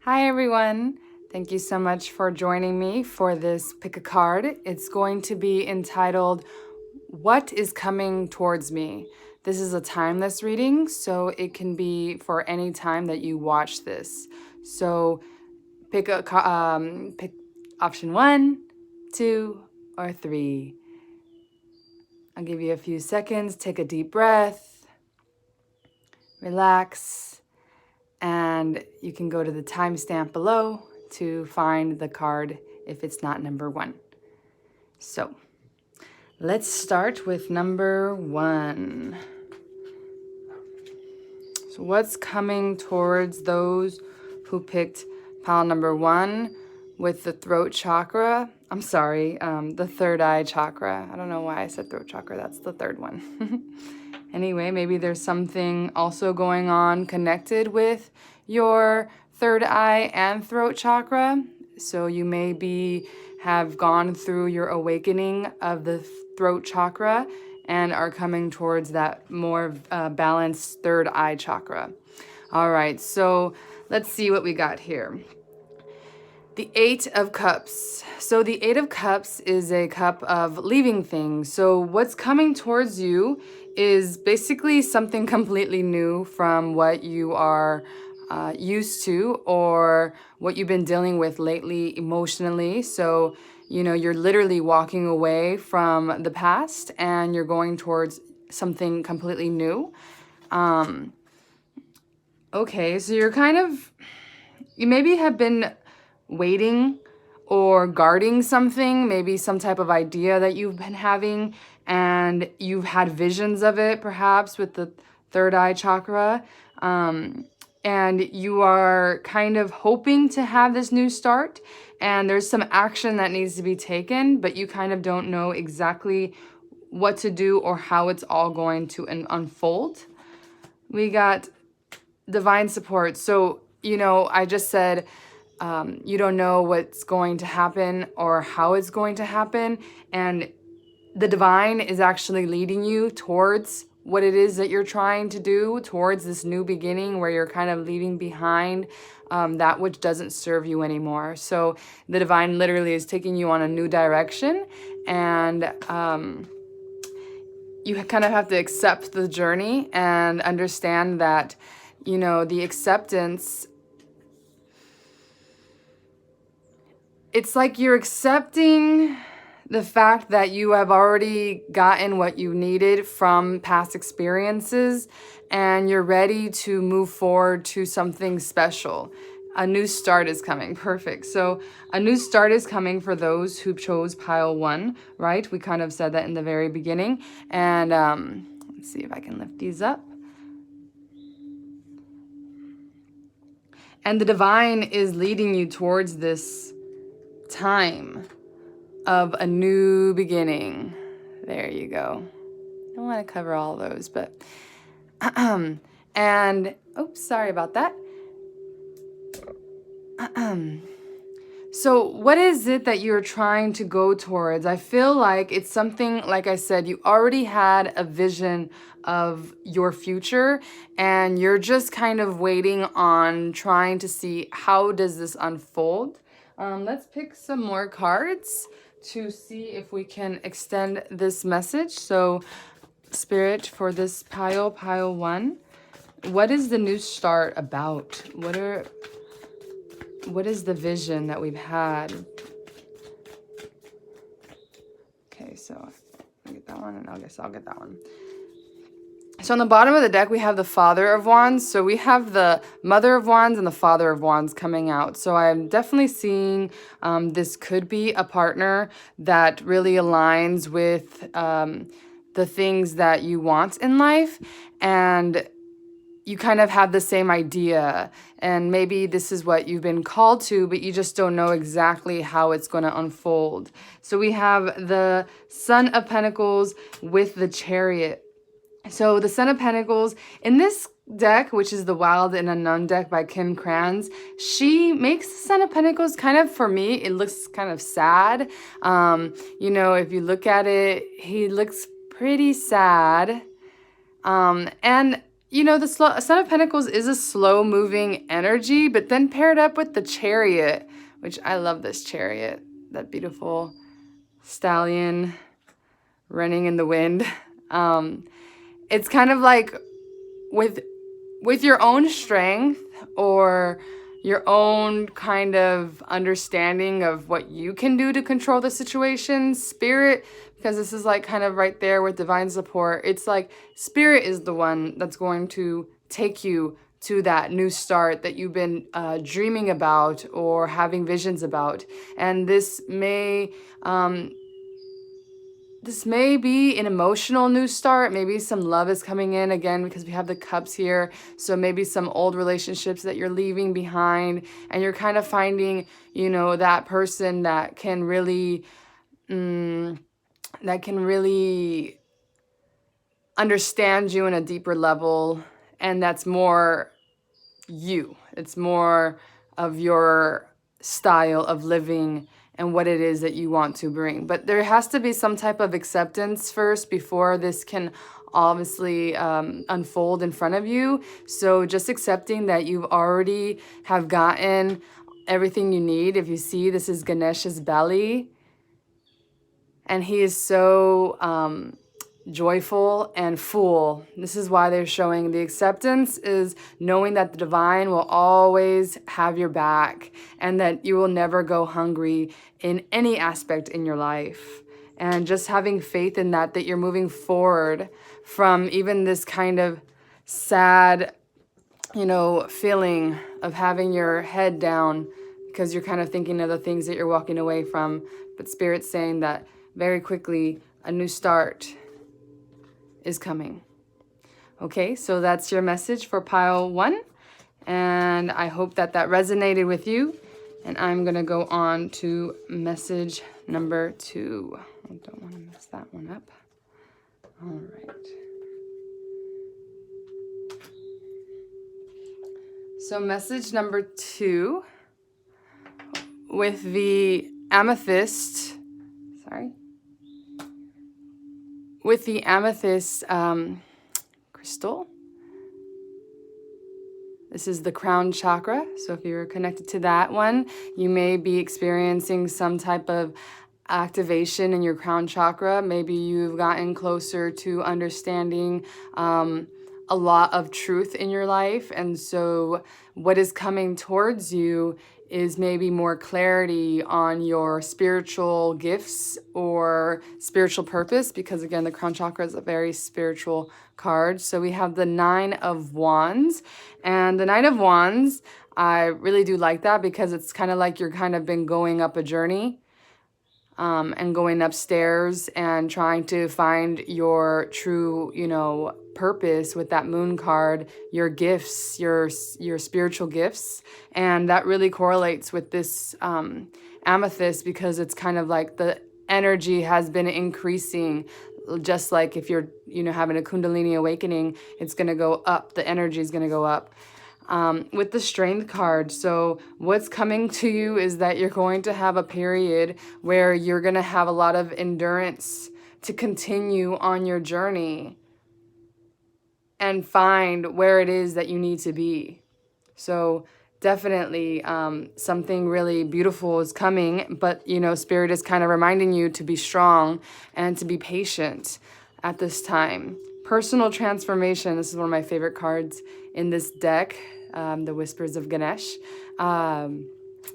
Hi everyone. Thank you so much for joining me for this pick a card. It's going to be entitled What is Coming Towards Me? This is a timeless reading, so it can be for any time that you watch this. So pick option 1, 2, or 3. I'll give you a few seconds. Take a deep breath. Relax. And you can go to the timestamp below to find the card if it's not number 1. So let's start with number 1. So what's coming towards those who picked pile number 1 with the throat chakra? I'm sorry, the third eye chakra. I don't know why I said throat chakra. That's the third one. Anyway, maybe there's something also going on connected with your third eye and throat chakra. So you maybe have gone through your awakening of the throat chakra and are coming towards that more balanced third eye chakra. All right, so let's see what we got here. The 8 of Cups. So the 8 of Cups is a cup of leaving things. So what's coming towards you is basically something completely new from what you are used to or what you've been dealing with lately emotionally. So, you're literally walking away from the past and you're going towards something completely new. Okay, so you maybe have been waiting or guarding something, maybe some type of idea that you've been having, and you've had visions of it, perhaps with the third eye chakra, and you are kind of hoping to have this new start, and there's some action that needs to be taken, but you kind of don't know exactly what to do or how it's all going to unfold. We got divine support. So, I just said, you don't know what's going to happen or how it's going to happen. And the divine is actually leading you towards what it is that you're trying to do, towards this new beginning where you're kind of leaving behind that which doesn't serve you anymore. So the divine literally is taking you on a new direction, and you kind of have to accept the journey and understand that, the acceptance, it's like you're accepting the fact that you have already gotten what you needed from past experiences and you're ready to move forward to something special. A new start is coming. Perfect. So a new start is coming for those who chose pile 1, right? We kind of said that in the very beginning. And let's see if I can lift these up. And the divine is leading you towards this time of a new beginning. There you go. I don't want to cover all those, but and oops, sorry about that. So what is it that you're trying to go towards? I feel like it's something, like I said, you already had a vision of your future and you're just kind of waiting on trying to see how does this unfold. Let's pick some more cards to see if we can extend this message. So, Spirit, for this pile 1, what is the new start about? What is the vision that we've had? Okay, so I'll get that one, and I'll get that one. So on the bottom of the deck, we have the Father of Wands. So we have the Mother of Wands and the Father of Wands coming out. So I'm definitely seeing this could be a partner that really aligns with the things that you want in life. And you kind of have the same idea. And maybe this is what you've been called to, but you just don't know exactly how it's going to unfold. So we have the Son of Pentacles with the Chariot. So the Son of Pentacles, in this deck, which is the Wild and Unknown deck by Kim Kranz, she makes the Son of Pentacles kind of, for me, it looks kind of sad. If you look at it, he looks pretty sad. And the Son of Pentacles is a slow-moving energy, but then paired up with the Chariot, which I love this Chariot, that beautiful stallion running in the wind. It's kind of like with your own strength or your own kind of understanding of what you can do to control the situation, Spirit, because this is like kind of right there with divine support. It's like Spirit is the one that's going to take you to that new start that you've been dreaming about or having visions about. And this may be an emotional new start. Maybe some love is coming in again because we have the cups here. So maybe some old relationships that you're leaving behind, and you're kind of finding, that person that can really understand you on a deeper level, and that's more you. It's more of your style of living and what it is that you want to bring. But there has to be some type of acceptance first before this can obviously unfold in front of you. So just accepting that you already have gotten everything you need. If you see, this is Ganesh's belly, and he is so joyful and full. This is why they're showing the acceptance is knowing that the divine will always have your back and that you will never go hungry in any aspect in your life. And just having faith in that you're moving forward from even this kind of sad, feeling of having your head down because you're kind of thinking of the things that you're walking away from. But Spirit's saying that very quickly, a new start is coming. Okay, so that's your message for pile 1, and I hope that resonated with you. And I'm gonna go on to message number 2. I don't want to mess that one up. All right. So message number 2 with the amethyst. With the amethyst crystal. This is the crown chakra. So if you're connected to that one, you may be experiencing some type of activation in your crown chakra. Maybe you've gotten closer to understanding a lot of truth in your life. And so what is coming towards you is maybe more clarity on your spiritual gifts or spiritual purpose, because again, the crown chakra is a very spiritual card. So we have the 9 of Wands, and the 9 of Wands, I really do like that because it's kind of like you're kind of been going up a journey and going upstairs and trying to find your true, purpose with that moon card, your gifts, your spiritual gifts. And that really correlates with this amethyst because it's kind of like the energy has been increasing. Just like if you're, having a Kundalini awakening, it's going to go up. The energy is going to go up. With the strength card, so what's coming to you is that you're going to have a period where you're going to have a lot of endurance to continue on your journey and find where it is that you need to be. So definitely something really beautiful is coming, but Spirit is kind of reminding you to be strong and to be patient at this time. Personal transformation, this is one of my favorite cards in this deck, the Whispers of Ganesh.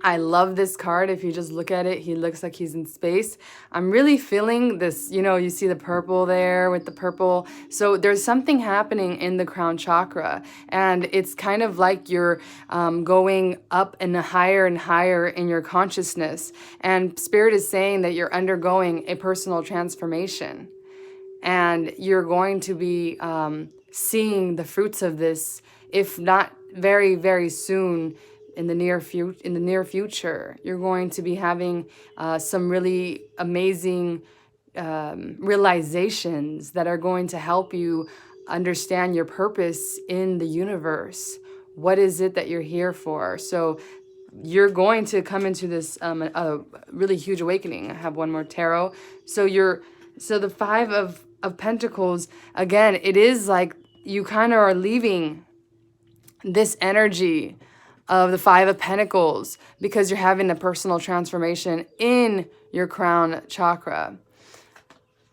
I love this card. If you just look at it, he looks like he's in space. I'm really feeling this, you see the purple there with the purple. So there's something happening in the crown chakra, and it's kind of like you're going up and higher in your consciousness. And Spirit is saying that you're undergoing a personal transformation, and you're going to be seeing the fruits of this, if not very, very soon. In the near future, you're going to be having some really amazing realizations that are going to help you understand your purpose in the universe. What is it that you're here for? So you're going to come into this a really huge awakening. I have one more tarot. So the 5 of Pentacles, again, it is like you kind of are leaving this energy of the Five of Pentacles because you're having a personal transformation in your crown chakra.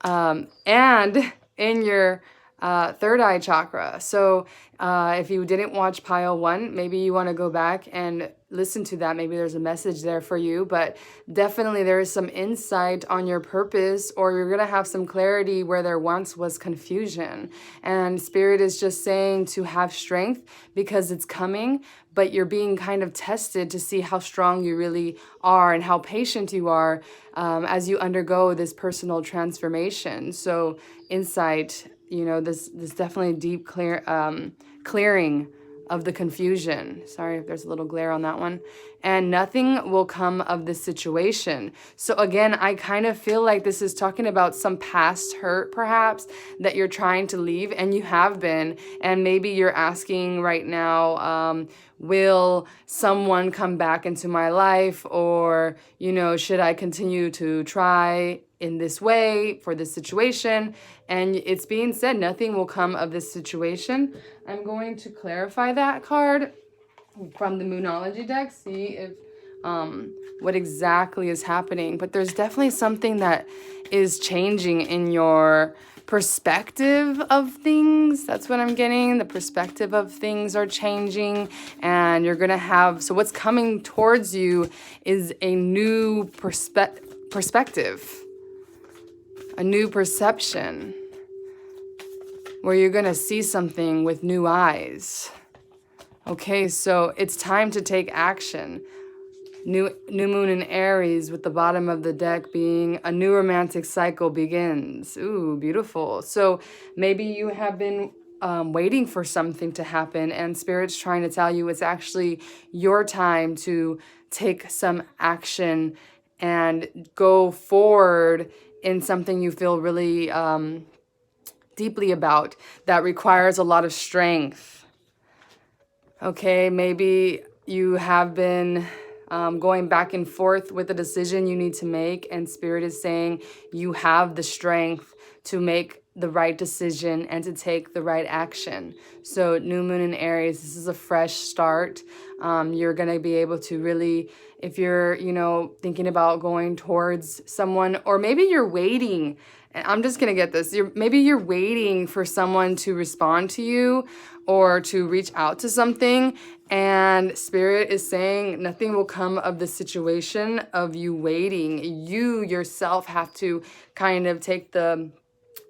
And in your third eye chakra. So if you didn't watch pile 1, maybe you want to go back and listen to that. Maybe there's a message there for you, but definitely there is some insight on your purpose, or you're going to have some clarity where there once was confusion. And Spirit is just saying to have strength because it's coming, but you're being kind of tested to see how strong you really are and how patient you are as you undergo this personal transformation. So insight, this definitely deep clearing of the confusion. Sorry if there's a little glare on that one. And nothing will come of this situation. So again, I kind of feel like this is talking about some past hurt, perhaps, that you're trying to leave, and you have been. And maybe you're asking right now, will someone come back into my life? Or, should I continue to try in this way for this situation? And it's being said, nothing will come of this situation. I'm going to clarify that card from the Moonology deck, see if what exactly is happening. But there's definitely something that is changing in your perspective of things. That's what I'm getting. The perspective of things are changing, and you're gonna have, so what's coming towards you is a new perspective, a new perception, where you're gonna see something with new eyes. Okay, so it's time to take action. New moon in Aries, with the bottom of the deck being a new romantic cycle begins. Ooh, beautiful. So maybe you have been waiting for something to happen, and Spirit's trying to tell you it's actually your time to take some action and go forward in something you feel really deeply about that requires a lot of strength. Okay, maybe you have been going back and forth with a decision you need to make, and Spirit is saying you have the strength to make the right decision and to take the right action. So new moon in Aries, this is a fresh start. You're going to be able to really, if you're, thinking about going towards someone, or maybe you're waiting, and I'm just going to get this, maybe you're waiting for someone to respond to you or to reach out to something, and Spirit is saying nothing will come of the situation of you waiting. You yourself have to kind of take the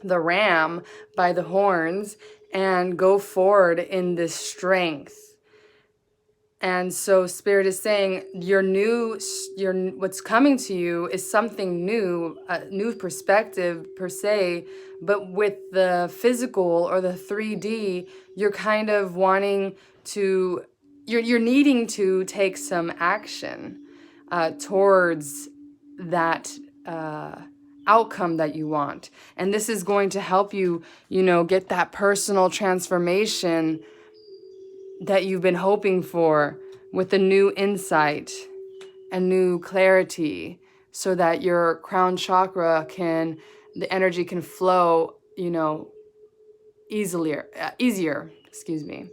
ram by the horns and go forward in this strength. And so Spirit is saying what's coming to you is something new, a new perspective per se, but with the physical or the 3D, you're kind of wanting to, you're needing to take some action towards that outcome that you want. And this is going to help you, get that personal transformation that you've been hoping for, with a new insight and new clarity, so that your crown chakra the energy can flow, easier, excuse me.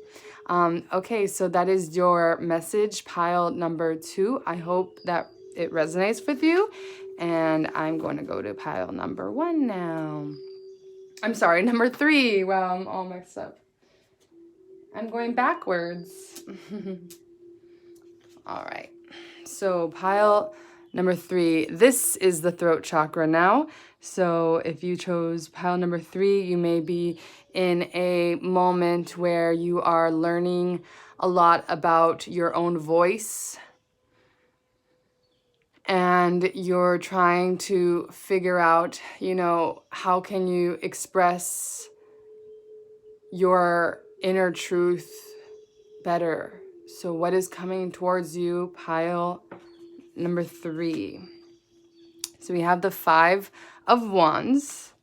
Okay, so that is your message, pile number 2. I hope that it resonates with you. And I'm going to go to pile number 1 now. I'm sorry, number 3. Wow, I'm all mixed up. I'm going backwards. All right. So pile number 3. This is the throat chakra now. So if you chose pile number 3, you may be in a moment where you are learning a lot about your own voice, and you're trying to figure out, how can you express your inner truth better. So what is coming towards you, pile number 3? So we have the 5 of Wands,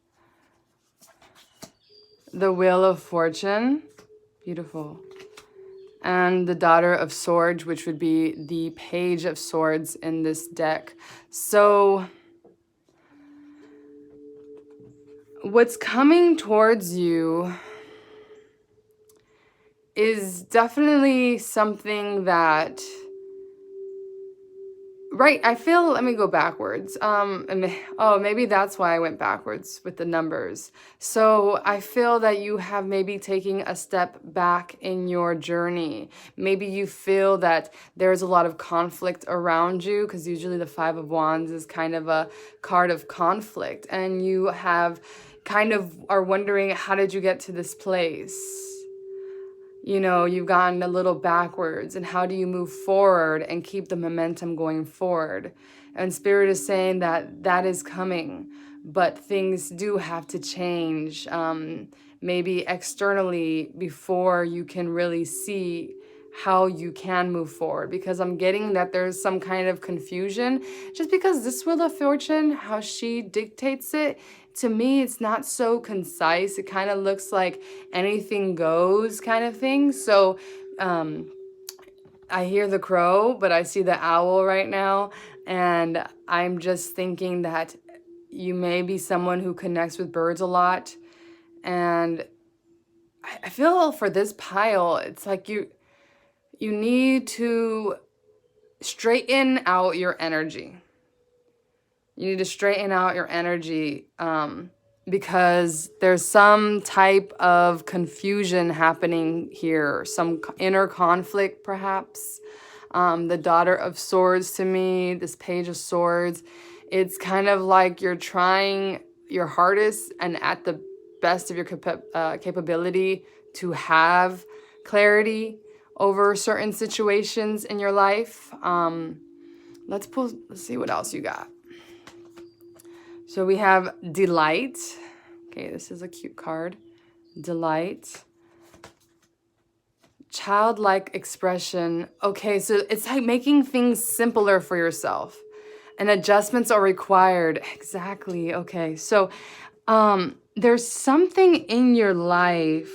the Wheel of Fortune, beautiful, and the Daughter of Swords, which would be the Page of Swords in this deck. So what's coming towards you is definitely something that, right, I feel, let me go backwards. Maybe that's why I went backwards with the numbers. So I feel that you have maybe taking a step back in your journey. Maybe you feel that there's a lot of conflict around you, because usually the Five of Wands is kind of a card of conflict, and you have kind of are wondering, how did you get to this place? You know, you've gotten a little backwards, and how do you move forward and keep the momentum going forward? And Spirit is saying that that is coming, but things do have to change, maybe externally, before you can really see how you can move forward, because I'm getting that there's some kind of confusion, just because this Wheel of Fortune, how she dictates it, to me, it's not so concise. It kind of looks like anything goes kind of thing. So I hear the crow, but I see the owl right now. And I'm just thinking that you may be someone who connects with birds a lot. And I feel for this pile, it's like you need to straighten out your energy. You need to straighten out your energy, because there's some type of confusion happening here, some inner conflict perhaps. The Daughter of Swords to me, this Page of Swords, it's kind of like you're trying your hardest and at the best of your capability to have clarity over certain situations in your life. Let's see what else you got. So we have Delight. Okay, this is a cute card. Delight. Childlike expression. Okay, so it's like making things simpler for yourself. And adjustments are required. Exactly. Okay, so there's something in your life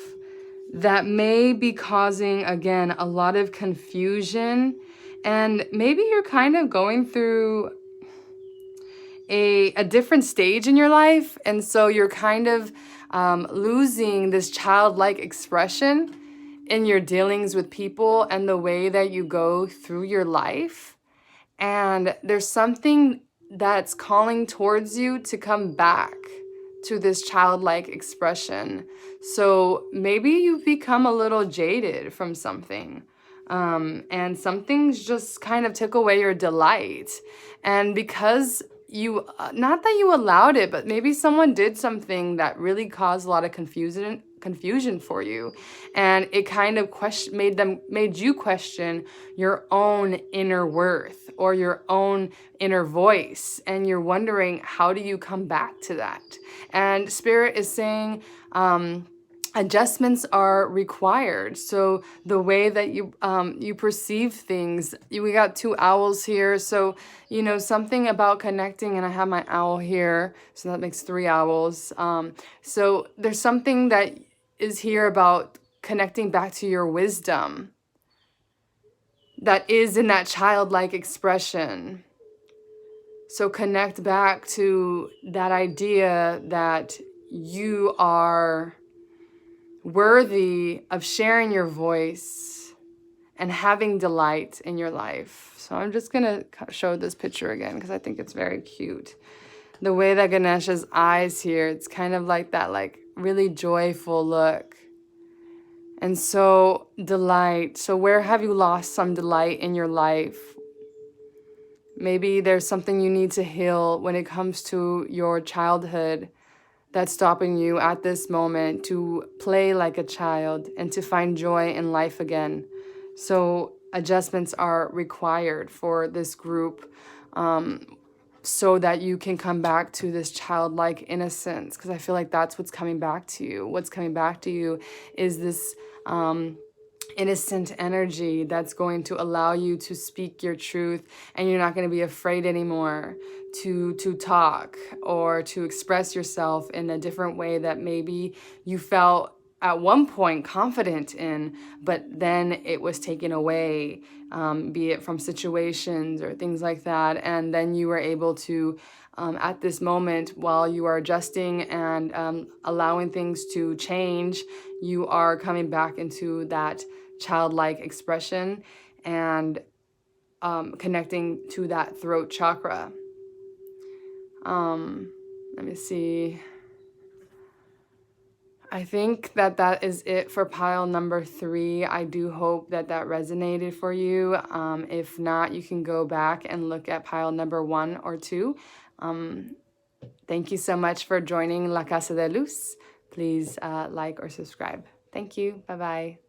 that may be causing, again, a lot of confusion. And maybe you're kind of going through a different stage in your life, and so you're kind of losing this childlike expression in your dealings with people and the way that you go through your life. And there's something that's calling towards you to come back to this childlike expression. So maybe you've become a little jaded from something. And some things just kind of took away your delight. And because you, not that you allowed it, but maybe someone did something that really caused a lot of confusion for you, and it kind of made you question your own inner worth or your own inner voice, and you're wondering, how do you come back to that? And Spirit is saying, adjustments are required. So the way that you perceive things, we got two owls here. So, you know, something about connecting, and I have my owl here. So that makes three owls. So there's something that is here about connecting back to your wisdom that is in that childlike expression. So connect back to that idea that you are worthy of sharing your voice and having delight in your life. So I'm just gonna show this picture again because I think it's very cute. The way that Ganesha's eyes here, it's kind of like that, like really joyful look. And so delight. So where have you lost some delight in your life? Maybe there's something you need to heal when it comes to your childhood that's stopping you at this moment to play like a child and to find joy in life again. So adjustments are required for this group, so that you can come back to this childlike innocence, because I feel like that's what's coming back to you. What's coming back to you is this innocent energy that's going to allow you to speak your truth, and you're not going to be afraid anymore to talk or to express yourself in a different way that maybe you felt at one point confident in, but then it was taken away, be it from situations or things like that. And then you were able to, at this moment, while you are adjusting and allowing things to change, you are coming back into that childlike expression and connecting to that throat chakra. Let me see. I think that is it for pile number 3. I do hope that resonated for you. If not, you can go back and look at pile number 1 or 2. Thank you so much for joining La Casa de Luz. Please like or subscribe. Thank you. Bye-bye.